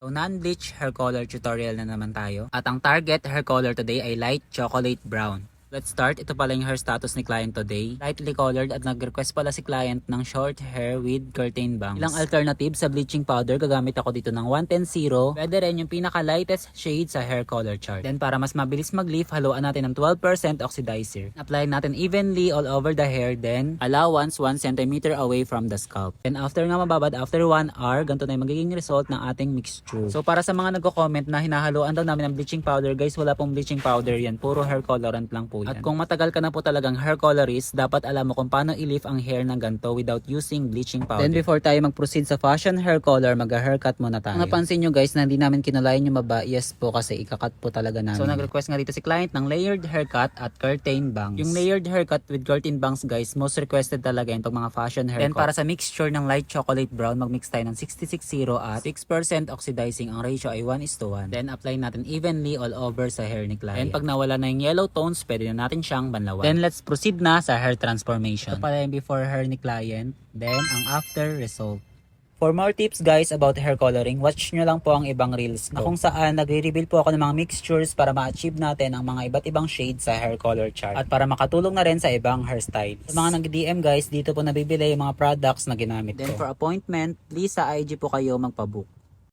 So non-bleach hair color tutorial na naman tayo. At ang target hair color today ay light chocolate brown. Let's start. Ito pala yung hair status ni client today. Lightly colored at nag-request pala si client ng short hair with curtain bangs. Ilang alternative sa bleaching powder, gagamit ako dito ng 110-0. Pwede rin yung pinaka-lightest shade sa hair color chart. Then para mas mabilis mag-leaf, haluan natin ng 12% oxidizer. Apply natin evenly all over the hair, then allowance 1 cm away from the scalp. Then after nga mababad, after 1 hour, ganito na yung magiging result ng ating mixture. So para sa mga nagko-comment na hinahaluan daw namin ng bleaching powder, guys, wala pong bleaching powder yan. Puro hair colorant lang po. At kung matagal ka na po talagang hair colorist, dapat alam mo kung paano i-leaf ang hair ng ganito without using bleaching powder. Then before tayo mag-proceed sa fashion hair color, mag-haircut muna tayo. Kung napansin nyo guys na hindi namin kinulayan yung baba, yes po kasi ikakat po talaga namin. So nag-request nga dito si client ng layered haircut at curtain bangs. Yung layered haircut with curtain bangs guys, most requested talaga yun pag mga fashion haircut. Then para sa mixture ng light chocolate brown, mag-mix tayo ng 66-0 at 6% oxidizing. Ang ratio ay 1:1. Then apply natin evenly all over sa hair ni client. Then pag nawala na yung yellow tones, pwede na natin siyang banlawan. Then let's proceed na sa hair transformation. Ito pala yung before hair ni client. Then ang after result. For more tips guys about hair coloring, watch nyo lang po ang ibang reels ko na kung saan nagre-reveal po ako ng mga mixtures para ma-achieve natin ang mga iba't ibang shades sa hair color chart at para makatulong na rin sa ibang hairstyle. Sa mga nag-DM guys, dito po nabibili yung mga products na ginamit ko. Then for appointment, please sa IG po kayo magpabook.